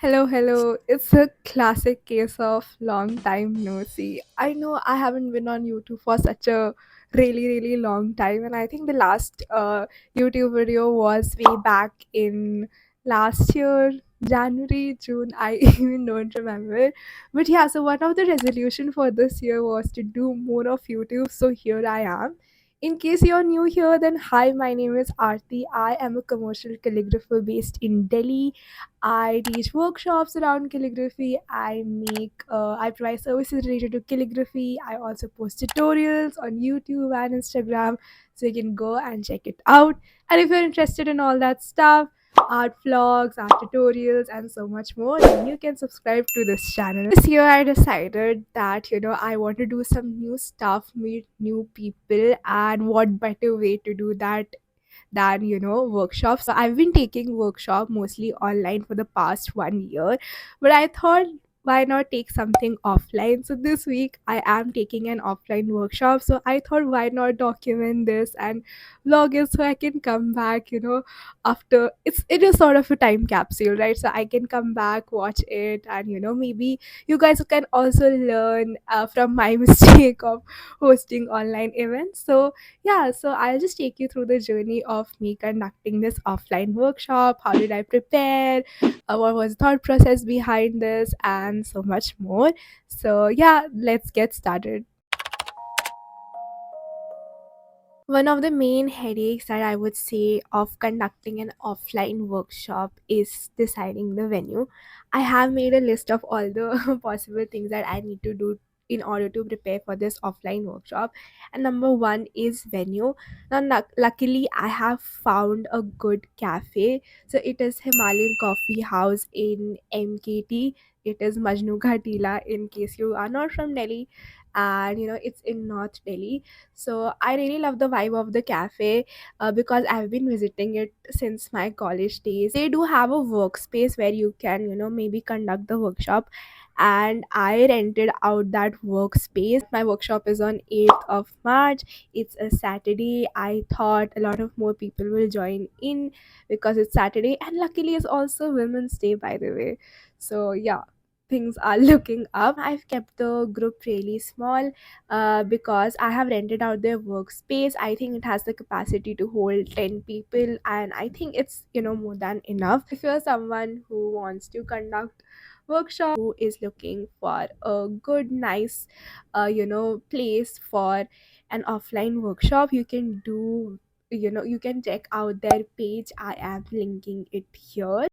Hello, hello. It's a classic case of long time no see. I know I haven't been on YouTube for such a really long time, and I think the last YouTube video was way back in last year, January, June. I even don't remember. But yeah, so one of the resolution for this year was to do more of YouTube. So here I am. In case you're new here, then hi, my name is Aarti. I am a commercial calligrapher based in Delhi. I teach workshops around calligraphy. I provide services related to calligraphy. I also post tutorials on YouTube and Instagram, so you can go and check it out. And if you're interested in all that stuff, art vlogs, art tutorials, and so much more, then you can subscribe to this channel. This year, I decided that I want to do some new stuff, meet new people, and what better way to do that than workshops. So I've been taking workshop mostly online for the past 1 year, but I thought, why not take something offline? So this week I am taking an offline workshop, so I thought, why not document this and vlog it so I can come back, after. It is sort of a time capsule, right? So I can come back, watch it, and maybe you guys can also learn from my mistake of hosting online events. So yeah, so I'll just take you through the journey of me conducting this offline workshop. How did I prepare? What was the thought process behind this, and so much more. So yeah, let's get started. One of the main headaches that I would say of conducting an offline workshop is deciding the venue. I have made a list of all the possible things that I need to do in order to prepare for this offline workshop. And number one is venue. Now, luckily, I have found a good cafe. So it is Himalayan Coffee House in MKT. It is Majnu Ghatila in case you are not from Delhi, and it's in North Delhi. So I really love the vibe of the cafe, because I've been visiting it since my college days. They do have a workspace where you can maybe conduct the workshop, and I rented out that workspace. My workshop is on 8th of March. It's a Saturday. I thought a lot of more people will join in because it's Saturday, and luckily it's also Women's Day, by the way. So yeah, things are looking up. I've kept the group really small, because I have rented out their workspace. I think it has the capacity to hold 10 people, and I think it's more than enough. If you're someone who wants to conduct workshop, who is looking for a good, nice, place for an offline workshop, you can do. You can check out their page. I am linking it here.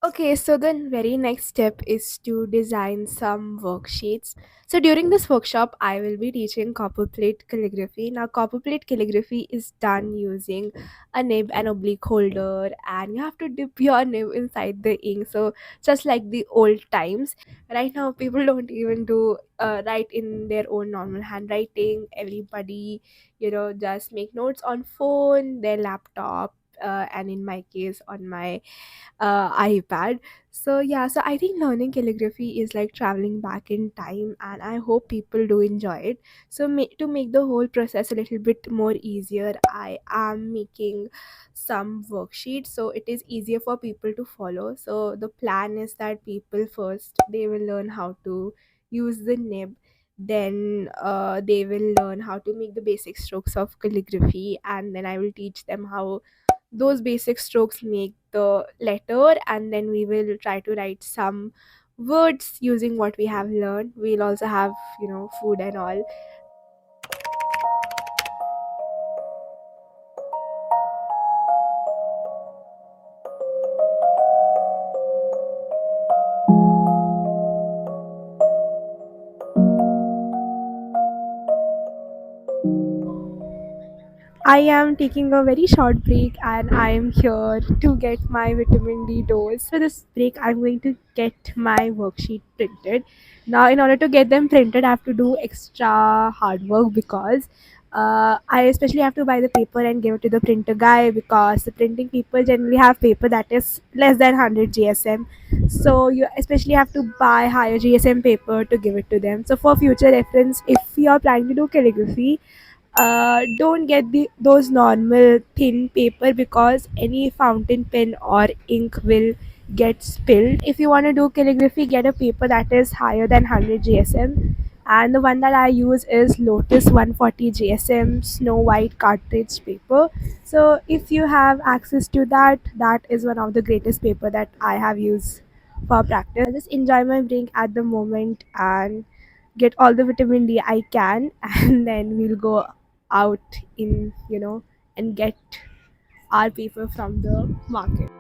Okay, so the very next step is to design some worksheets. So during this workshop, I will be teaching copperplate calligraphy. Now, copperplate calligraphy is done using a nib and oblique holder, and you have to dip your nib inside the ink. So just like the old times, right now people don't even do write in their own normal handwriting. Everybody, just make notes on phone, their laptop, and in my case, on my iPad. So yeah, so I think learning calligraphy is like traveling back in time, and I hope people do enjoy it. So to make the whole process a little bit more easier, I am making some worksheets so it is easier for people to follow. So the plan is that people first they will learn how to use the nib, then they will learn how to make the basic strokes of calligraphy, and then I will teach them how those basic strokes make the letter, and then we will try to write some words using what we have learned. We'll also have food and all. I am taking a very short break, and I am here to get my vitamin D dose. For this break, I'm going to get my worksheet printed. Now, in order to get them printed, I have to do extra hard work because I especially have to buy the paper and give it to the printer guy, because the printing people generally have paper that is less than 100 GSM. So, you especially have to buy higher GSM paper to give it to them. So, for future reference, if you are planning to do calligraphy, don't get those normal thin paper because any fountain pen or ink will get spilled. If you want to do calligraphy, get a paper that is higher than 100 GSM. And the one that I use is Lotus 140 GSM Snow White cartridge paper. So if you have access to that, that is one of the greatest paper that I have used for practice. I just enjoy my drink at the moment and get all the vitamin D I can, and then we'll go out in, and get our paper from the market.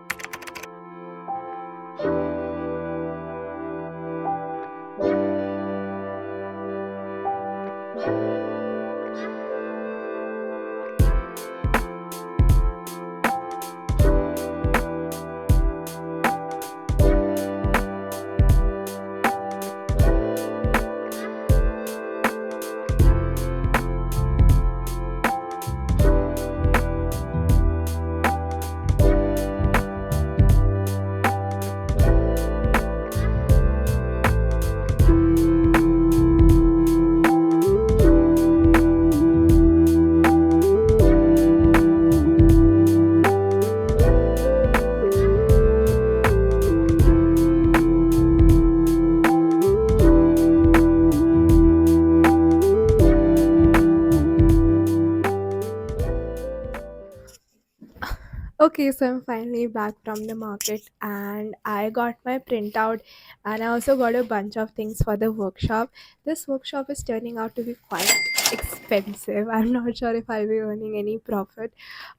Okay, so I'm finally back from the market and I got my printout, and I also got a bunch of things for the workshop. This workshop is turning out to be quite expensive. I'm not sure if I'll be earning any profit.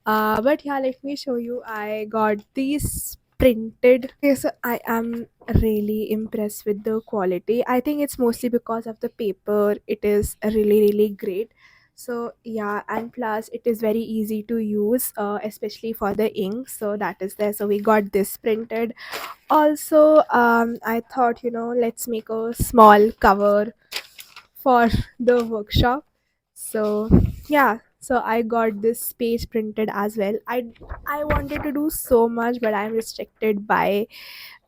But yeah, let me show you. I got these printed. Okay, so I am really impressed with the quality. I think it's mostly because of the paper. It is really, really great. So yeah, and plus it is very easy to use, especially for the ink. So that is there. So we got this printed. Also, I thought, let's make a small cover for the workshop. So yeah, so I got this page printed as well. I wanted to do so much, but I'm restricted by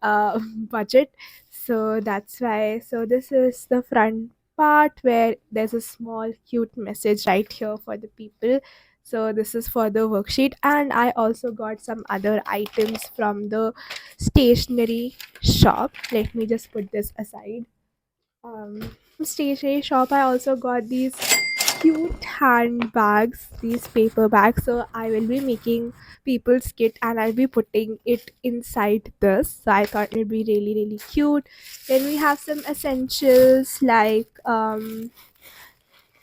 budget, so that's why. So this is the front part where there's a small cute message right here for the people. So this is for the worksheet, and I also got some other items from the stationery shop. Let me just put this aside. Stationery shop, I also got these cute handbags, these paper bags. So I will be making people's kit and I'll be putting it inside this. So I thought it'd be really, really cute. Then we have some essentials like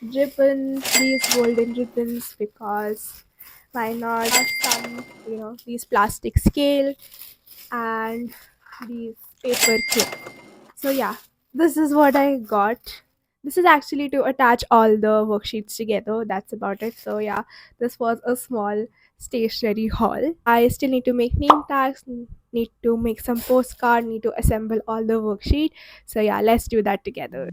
ribbons, these golden ribbons, because why not? Have some, these plastic scale and these paper clips. So yeah, this is what I got. This is actually to attach all the worksheets together. That's about it. So yeah, this was a small stationery haul. I still need to make name tags, need to make some postcard, need to assemble all the worksheet. So yeah, let's do that together.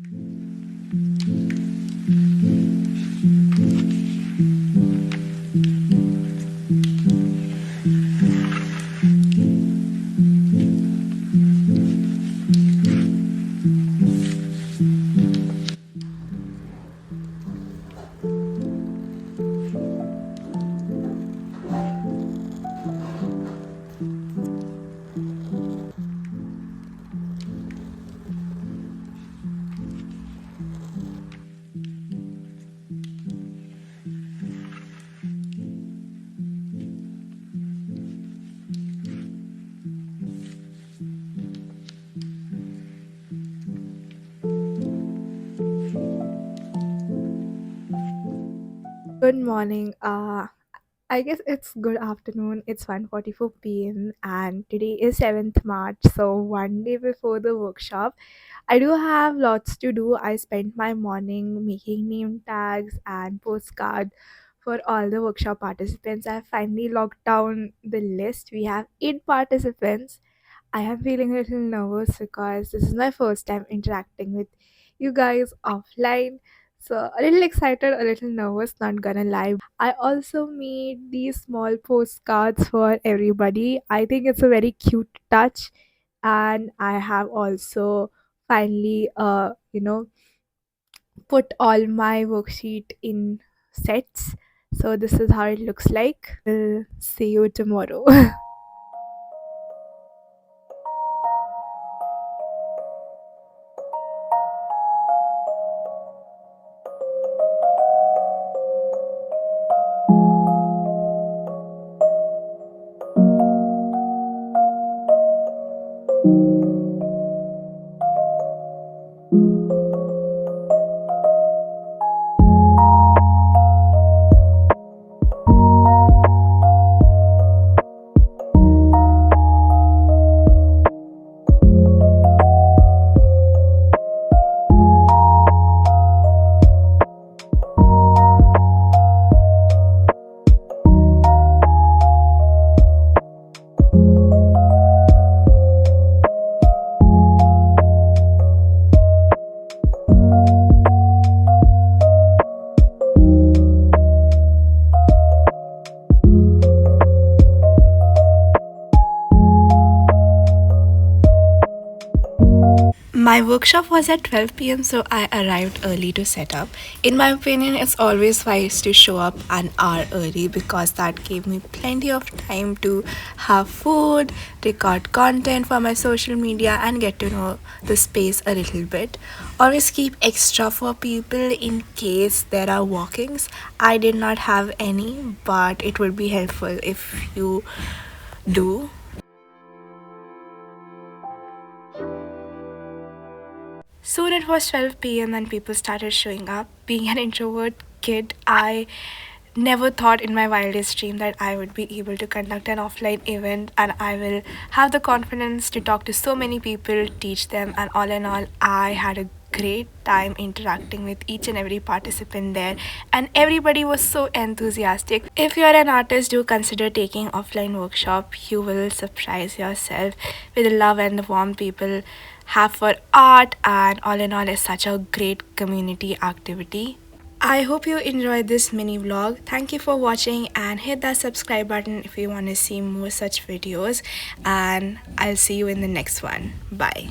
Good morning. I guess it's good afternoon. It's 1:44 p.m. and today is 7th March, so one day before the workshop. I do have lots to do. I spent my morning making name tags and postcards for all the workshop participants. I finally locked down the list. We have 8 participants. I am feeling a little nervous because this is my first time interacting with you guys offline. So a little excited, a little nervous, not gonna lie. I also made these small postcards for everybody. I think it's a very cute touch, and I have also finally put all my worksheet in sets. So this is how it looks like. We'll see you tomorrow. My workshop was at 12 p.m., so I arrived early to set up. In my opinion, it's always wise to show up an hour early because that gave me plenty of time to have food, record content for my social media, and get to know the space a little bit. Always keep extra for people in case there are walk-ins. I did not have any, but it would be helpful if you do. Soon it was 12 p.m. and people started showing up. Being an introvert kid, I never thought in my wildest dream that I would be able to conduct an offline event and I will have the confidence to talk to so many people, teach them, and all in all, I had a great time interacting with each and every participant there, and everybody was so enthusiastic. If you're an artist, do consider taking offline workshop. You will surprise yourself with the love and the warm people have for art, and all in all, is such a great community activity. I hope you enjoyed this mini vlog. Thank you for watching and hit that subscribe button if you want to see more such videos, and I'll see you in the next one. Bye.